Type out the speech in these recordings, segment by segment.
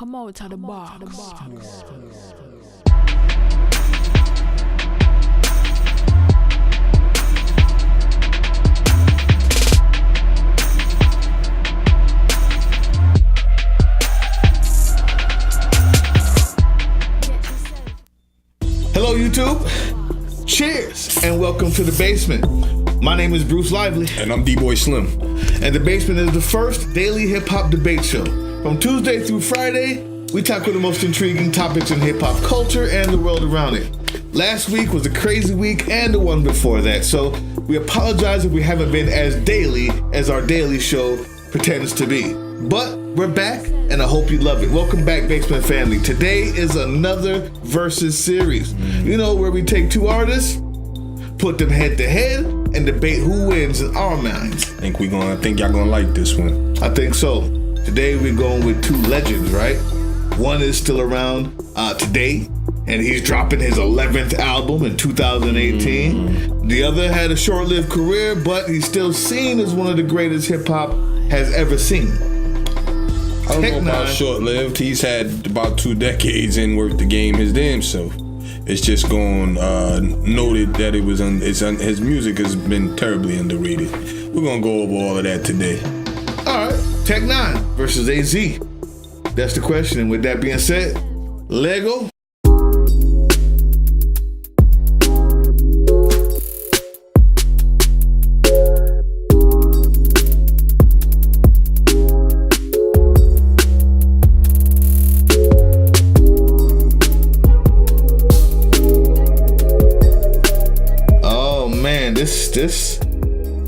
Come out to the bar. Hello YouTube, cheers and welcome to The Basement. My name is Bruce Lively. And I'm D-Boy Slim. And The Basement is the first daily hip-hop debate show. From Tuesday through Friday, we tackle the most intriguing topics in hip-hop culture and the world around it. Last week was a crazy week and the one before that, so we apologize if we haven't been as daily as our daily show pretends to be. But we're back, and I hope you love it. Welcome back, Basement family. Today is another versus series. You know, where we take two artists, put them head to head, and debate who wins in our minds. I think y'all gonna like this one. I think so. Today we're going with two legends, right? One is still around today, and he's dropping his 11th album in 2018. The other had a short-lived career, but he's still seen as one of the greatest hip-hop has ever seen. I don't know about short-lived. He's had about 2 decades and worked the game his damn self. It's just gone noted that his music has been terribly underrated. We're gonna go over all of that today. All right, N9ne versus AZ. That's the question. And with that being said, Lego.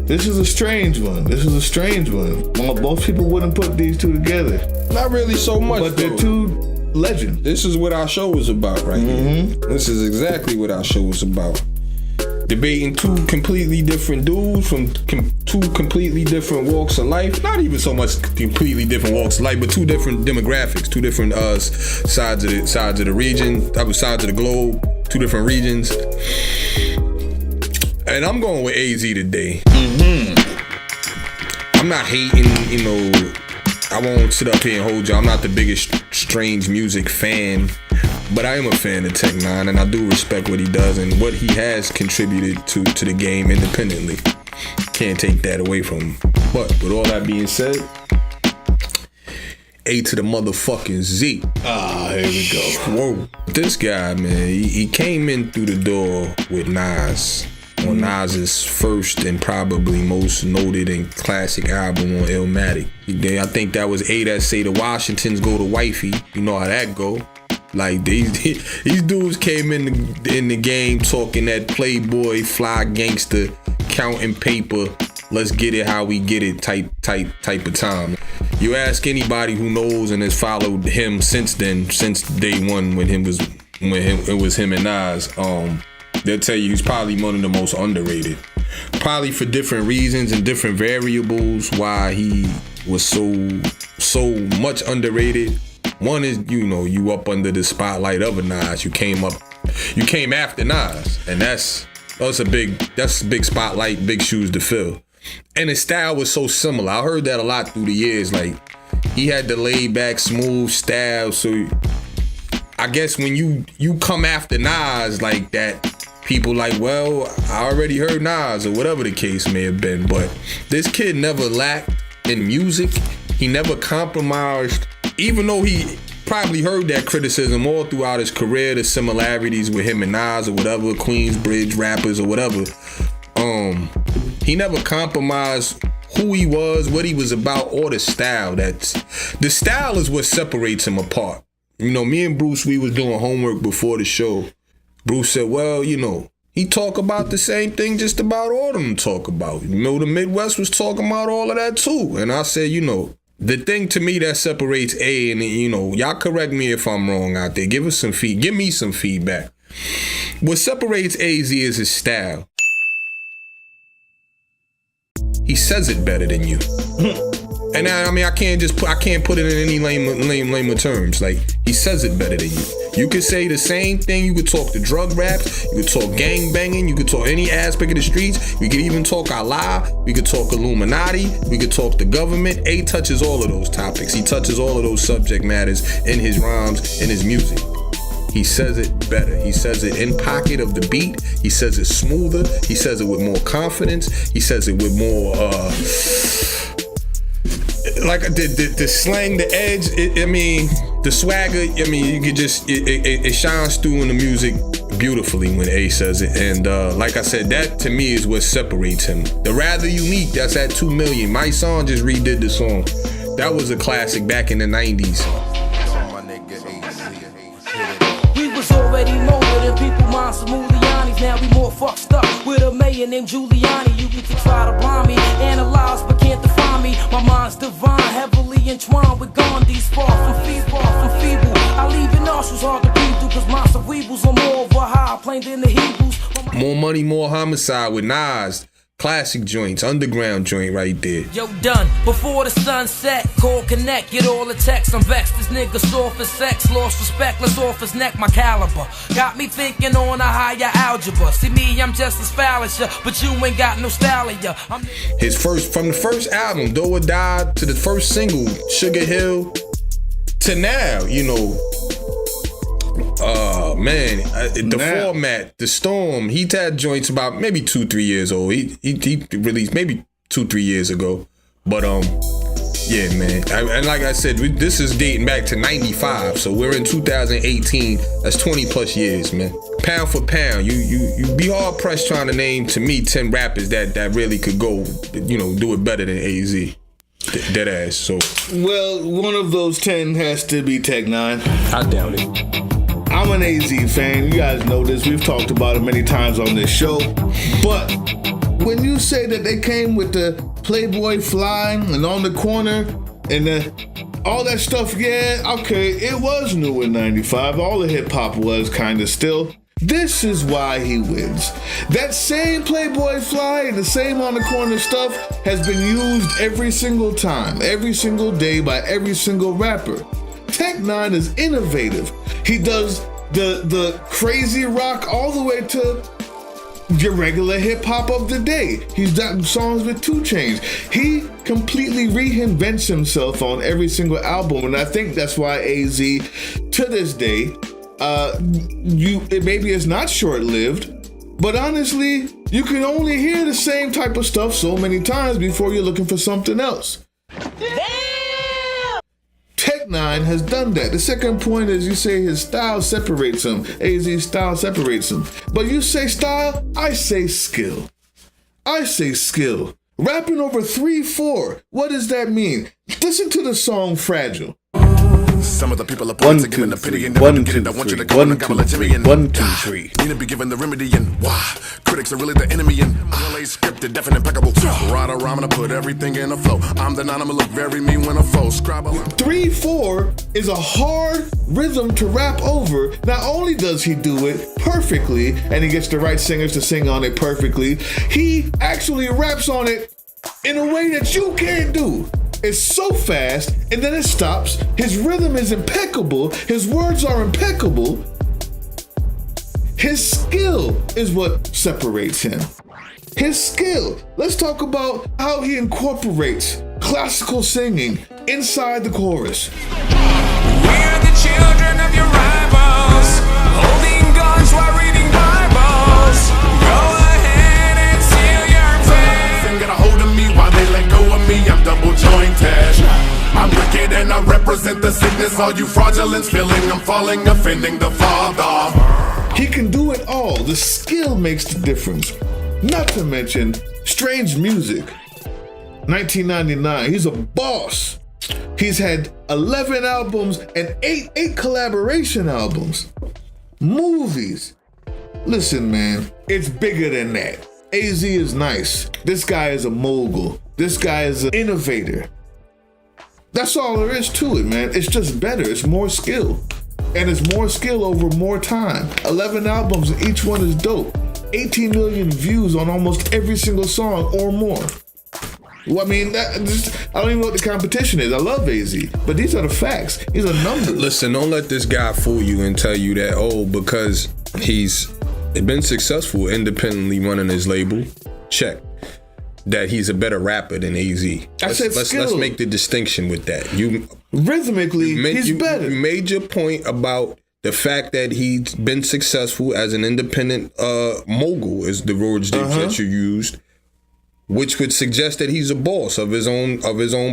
This is a strange one. Most people wouldn't put these two together. Not really so much, but they're two legends. This is what our show is about right here. This is exactly what our show is about. Debating two completely different dudes from two completely different walks of life. Not even so much completely different walks of life, but two different demographics, two different sides of the region, sides of the globe, two different regions. And I'm going with AZ today. I'm not hating, I won't sit up here and hold you. I'm not the biggest strange music fan, but I am a fan of N9ne, and I do respect what he does and what he has contributed to the game independently. Can't take that away from him. But with all that being said, A to the motherfucking Z. Here we go. Whoa. This guy, man, he came in through the door with Nas. On Nas's first and probably most noted and classic album on Illmatic. I think that was A that say the Washingtons go to wifey. You know how that go. Like these dudes came in the game talking that playboy, fly gangster, counting paper, let's get it how we get it type of time. You ask anybody who knows and has followed him since then, since day one when it was him and Nas, they'll tell you he's probably one of the most underrated. Probably for different reasons and different variables why he was so much underrated. One is, you up under the spotlight of a Nas. You came after Nas, and that's a big spotlight, big shoes to fill. And his style was so similar. I heard that a lot through the years. Like, he had the laid back, smooth style. So I guess when you come after Nas like that, people like, well, I already heard Nas, or whatever the case may have been. But this kid never lacked in music. He never compromised, even though he probably heard that criticism all throughout his career, the similarities with him and Nas or whatever, Queensbridge rappers or whatever. He never compromised who he was, what he was about, or the style. The style is what separates him apart. Me and Bruce, we was doing homework before the show. Bruce said, well, he talk about the same thing just about all of them talk about. The Midwest was talking about all of that too. And I said, the thing to me that separates A and, y'all correct me if I'm wrong out there. Give me some feedback. What separates AZ is his style. He says it better than you. And I mean, I can't put it in any lame of terms. Like, he says it better than you. You could say the same thing. You could talk the drug raps. You could talk gang banging. You could talk any aspect of the streets. We could even talk Allah. We could talk Illuminati. We could talk the government. A touches all of those topics. He touches all of those subject matters in his rhymes, in his music. He says it better. He says it in pocket of the beat. He says it smoother. He says it with more confidence. He says it with more, like the slang, the edge. The swagger. I mean, you could just it shines through in the music beautifully when A says it. And like I said, that to me is what separates him. The Rather Unique, that's at 2 million. My song just redid the song. That was a classic back in the 90s. Already molded in people minds of Muliani's. Now we more fucked up with a mayor named Giuliani. You get to try to blind me, analyze but can't define me. My mind's divine, heavily entwined with Gandhi's. Far from feeble. I leave your nostrils hard to breathe through, cause my cerebrals are more of a high plane than the Hebrews. More Money, More Homicide with Nas. Classic joints, underground joint right there. Yo, done. Before the sunset, call connect, get all the texts. I'm vexed, this nigga soft as sex. Lost respect, let's off his neck, my caliber. Got me thinking on a higher algebra. See me, I'm just as foul as ya, but you ain't got nostalgia. From the first album, Do or Die, to the first single, Sugar Hill, to now, you know. The format, the storm. He had joints about maybe 2-3 years old. He released maybe 2-3 years ago. But yeah, man. And like I said, this is dating back to 95. So we're in 2018. That's 20 plus years, man. Pound for pound, you be hard pressed trying to name, to me, 10 rappers that really could go, do it better than AZ. Dead ass. So, well, one of those 10 has to be N9ne. I doubt it. I'm an AZ fan. You guys know this. We've talked about it many times on this show. But when you say that they came with the Playboy fly and on the corner and all that stuff, yeah, okay, it was new in 95. All the hip hop was kind of still. This is why he wins. That same Playboy fly and the same on the corner stuff has been used every single time, every single day by every single rapper. N9ne is innovative. He does the crazy rock all the way to your regular hip hop of the day. He's done songs with 2 Chainz. He completely reinvents himself on every single album, and I think that's why AZ, to this day, maybe it's not short-lived, but honestly, you can only hear the same type of stuff so many times before you're looking for something else. N9ne has done that. The second point is you say his style separates him. AZ's style separates him. But you say style, I say skill. Rapping over 3/4, what does that mean? Listen to the song Fragile. Some of the people are points giving the pity and never get it. I want you to go and gobble a Jimmy and 1, 2, 3. Need to be given the remedy and why critics are really the enemy and LA scripted, deaf and impeccable. Ride a rhyme and I put everything in a flow. I'm the 9ne, I'ma look very mean when I foe. Scribe 3/4 is a hard rhythm to rap over. Not only does he do it perfectly, and he gets the right singers to sing on it perfectly, he actually raps on it in a way that you can't do. It's so fast, and then it stops. His rhythm is impeccable. His words are impeccable. His skill is what separates him. His skill. Let's talk about how he incorporates classical singing inside the chorus. We're the children of your rivals, holding guns while reading Bibles. Go ahead and seal your fate. Get a hold of me while they let go of me. I'm double jointed. I'm wicked and I represent the sickness. All you fraudulence feeling I'm falling, offending the Father. He can do it all. The skill makes the difference. Not to mention strange music. 1999, he's a boss. He's had 11 albums and 8 collaboration albums. Movies. Listen, man, it's bigger than that. AZ is nice. This guy is a mogul. This guy is an innovator. That's all there is to it, man. It's just better. It's more skill. And it's more skill over more time. 11 albums, and each one is dope. 18 million views on almost every single song or more. Well, I mean, I don't even know what the competition is. I love AZ, but these are the facts. These are numbers. Listen, don't let this guy fool you and tell you that, because he's been successful independently running his label. Check. That he's a better rapper than AZ. Let's make the distinction with that. Rhythmically, he's better. You made your point about the fact that he's been successful as an independent mogul, is the words that you used, which would suggest that he's a boss of his own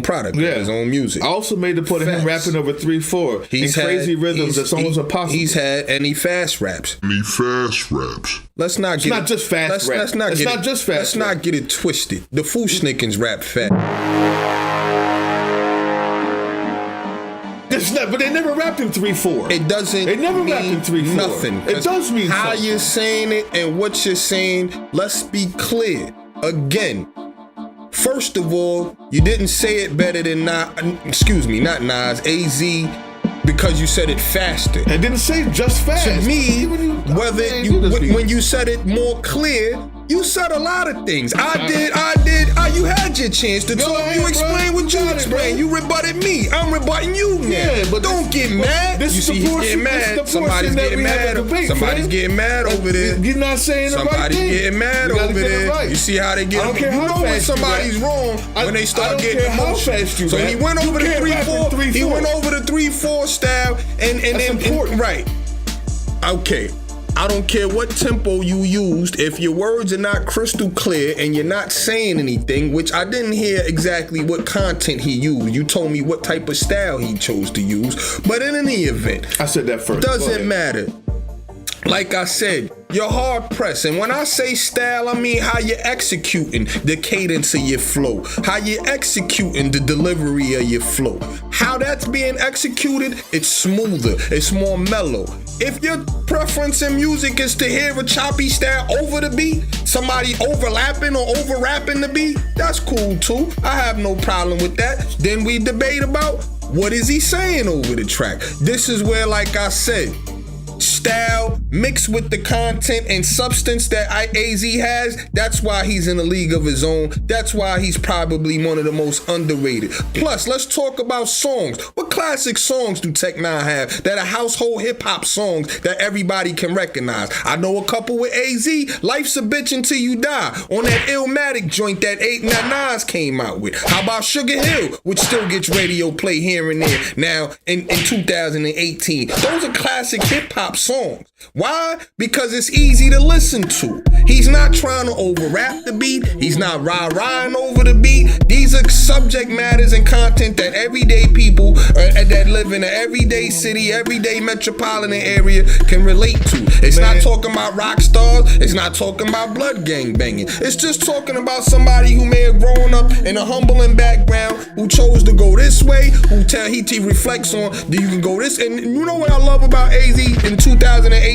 product, of his own music. I also made the point of him rapping over 3/4 in crazy rhythms that's almost impossible. He's had any fast raps. Let's not get not just fast rap. Let's not get it twisted. The Fushnikins rap fast. But they never rapped in 3/4. It doesn't. They never rapped in 3/4. Nothing. It does mean how something. you're saying it and what you're saying. Let's be clear. Again, first of all, you didn't say it better than not Nas, AZ, because you said it faster. I didn't say just fast. To me, when you said it more clear, you said a lot of things. I did. You had your chance to talk. You explain what you explain. You rebutted me. I'm rebutting you now. Yeah, but don't get mad. You see, he's getting mad. Somebody's getting mad. Somebody's getting mad over there. You're not saying the right thing. Somebody's getting mad over there. You see how they get. I don't care you how know when fast somebody's wrong when they start getting emotional. So he went over the 3/4. He went over the 3/4 style and right. Okay. I don't care what tempo you used. If your words are not crystal clear and you're not saying anything, which I didn't hear exactly what content he used. You told me what type of style he chose to use. But in any event, I said that first. Doesn't matter. Like I said, you're hard pressed. And when I say style, I mean how you're executing the cadence of your flow, how you're executing the delivery of your flow. How that's being executed, it's smoother, it's more mellow. If your preference in music is to hear a choppy style over the beat, somebody overlapping or over rapping the beat, that's cool too. I have no problem with that. Then we debate about what is he saying over the track. This is where, like I said, style mixed with the content and substance that AZ has, that's why he's in a league of his own. That's why he's probably one of the most underrated. Plus, let's talk about songs. What classic songs do N9ne have that are household hip-hop songs that everybody can recognize? I know a couple with AZ, Life's a Bitch Until You Die, on that Illmatic joint that N9ne came out with. How about Sugar Hill, which still gets radio play here and there now in 2018. Those are classic hip-hop songs. Why? Because it's easy to listen to. He's not trying to over-rap the beat. He's not rah-rahing over the beat. These are subject matters and content that everyday people that live in an everyday city, everyday metropolitan area can relate to. It's not talking about rock stars. It's not talking about blood gang banging. It's just talking about somebody who may have grown up in a humbling background, who chose to go this way, he reflects on that you can go this. And you know what I love about AZ in 2018?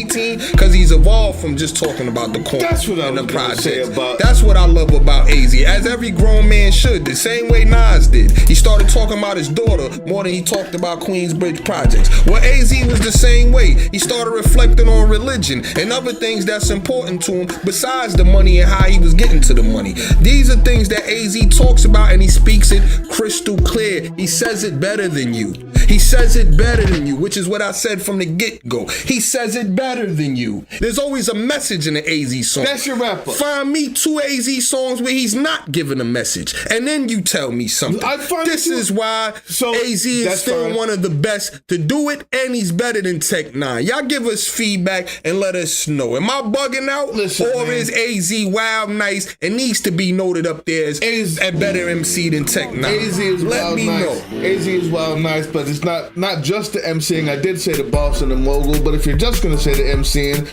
Because he's evolved from just talking about the corner. That's what I and was the gonna say projects. about. That's what I love about AZ, as every grown man should. The same way Nas did. He started talking about his daughter more than he talked about Queensbridge projects. Well, AZ was the same way. He started reflecting on religion and other things that's important to him besides the money and how he was getting to the money. These are things that AZ talks about, and he speaks it crystal clear. He says it better than you. He says it better than you, which is what I said from the get-go. He says it better than you. There's always a message in an AZ song. That's your rapper. Find me 2 AZ songs where he's not giving a message, and then you tell me something. This is why AZ is still one of the best to do it, and he's better than N9ne. Y'all give us feedback and let us know. Am I bugging out? Listen, or is AZ wild nice and needs to be noted up there as a better MC than N9ne? AZ is wild nice. AZ is wild nice, but it's not just the MCing. I did say the boss and the mogul, but if you're just gonna say the MCing,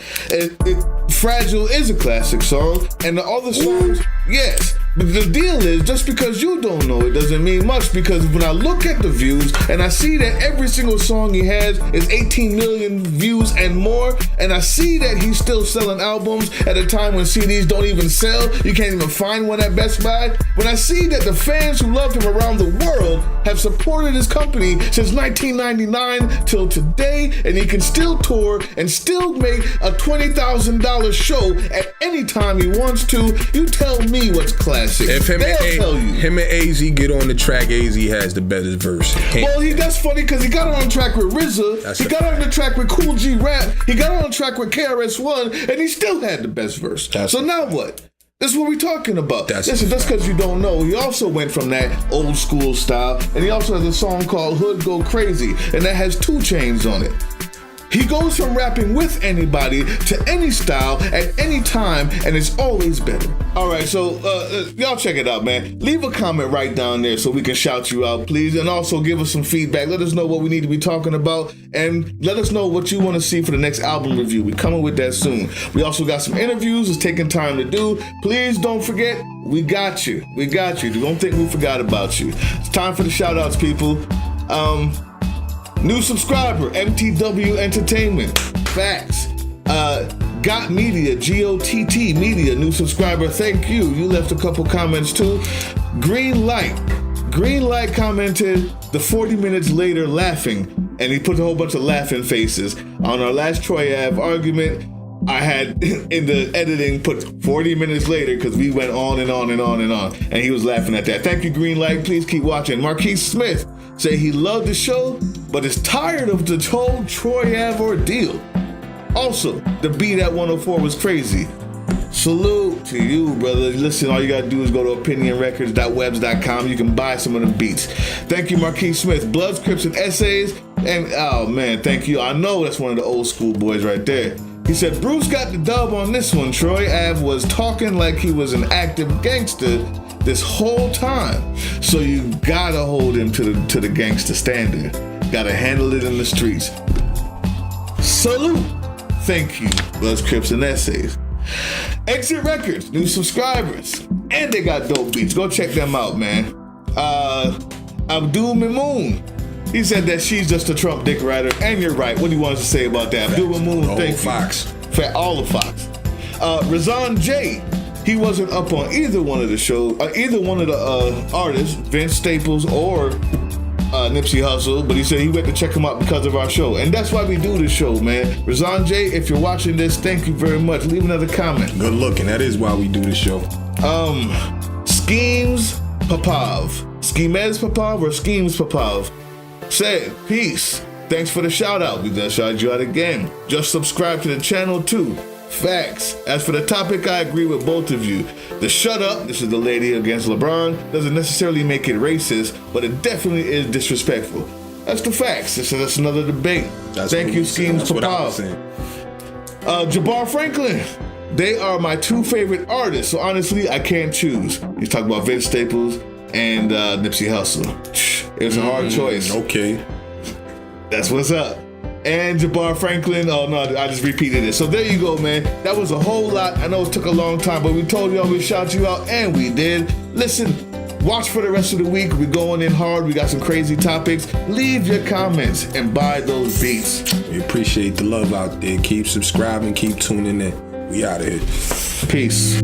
Fragile is a classic song, and the other songs, yes. But the deal is, just because you don't know it doesn't mean much, because when I look at the views and I see that every single song he has is 18 million views and more, and I see that he's still selling albums at a time when CDs don't even sell, you can't even find one at Best Buy. When I see that the fans who love him around the world have supported his company since 1999 till today, and he can still tour and still make a $20,000 show at any time he wants to, you tell me what's classic. classic. If They'll tell you. him and AZ get on the track, AZ has the better verse. Well, that's funny because he got on the track with RZA. He got on the track with Cool G Rap. He got on the track with KRS-One, and he still had the best verse. So now what? This is what we're talking about. Listen, just because you don't know, he also went from that old school style, and he also has a song called Hood Go Crazy, and that has 2 Chainz on it. He goes from rapping with anybody to any style at any time, and it's always better. All right, so y'all check it out, man. Leave a comment right down there so we can shout you out, please, and also give us some feedback. Let us know what we need to be talking about, and let us know what you want to see for the next album review. We're coming with that soon. We also got some interviews it's taking time to do. Please don't forget, we got you. We got you. Don't think we forgot about you. It's time for the shout outs, people. New subscriber, MTW Entertainment. Facts. Got Media, GOTT Media, new subscriber. Thank you. You left a couple comments too. Green Light commented the 40 minutes later laughing, and he put a whole bunch of laughing faces. On our last Troy Ave argument, I had in the editing put 40 minutes later because we went on and on and on and on, and he was laughing at that. Thank you, Green Light. Please keep watching. Marquise Smith say he loved the show, but is tired of the whole Troy Ave ordeal. Also, the beat at 104 was crazy. Salute to you, brother. Listen, all you gotta do is go to opinionrecords.webs.com. You can buy some of the beats. Thank you, Marquise Smith. Bloods, Crips, and Essays. And oh man, thank you. I know that's one of the old school boys right there. He said, Bruce got the dub on this one. Troy Ave was talking like he was an active gangster this whole time. So you gotta hold him to the gangster standard. Gotta handle it in the streets. Salute. Thank you, Bloods, Crips, and Essays. Exit Records, new subscribers. And they got dope beats. Go check them out, man. Abdul Mamoon. He said that she's just a Trump dick rider, and you're right. What do you want us to say about that? Abdul Mamoon, thank you. Fox. For all the Fox. Razan J. He wasn't up on either one of the shows, either one of the artists, Vince Staples or Nipsey Hussle, but he said he went to check him out because of our show. And that's why we do this show, man. Razan J, if you're watching this, thank you very much. Leave another comment. Good looking. That is why we do this show. Schemes Popov. Schemez Popov or Schemes Popov said, peace. Thanks for the shout out. We done shouted you out again. Just subscribe to the channel too. Facts. As for the topic, I agree with both of you. The shut up, this is the lady against LeBron, doesn't necessarily make it racist, but it definitely is disrespectful. That's the facts. That's another debate. Thank you, Schemes Popov. Jabbar Franklin. They are my 2 favorite artists, so honestly, I can't choose. He's talking about Vince Staples and Nipsey Hussle. It was a hard choice. Okay. That's what's up. And Jabbar Franklin, oh no, I just repeated it. So there you go, man. That was a whole lot. I know it took a long time, but we told y'all we'd shout you out, and we did. Listen, watch for the rest of the week. We're going in hard. We got some crazy topics. Leave your comments and buy those beats. We appreciate the love out there. Keep subscribing, keep tuning in. We out of here. Peace.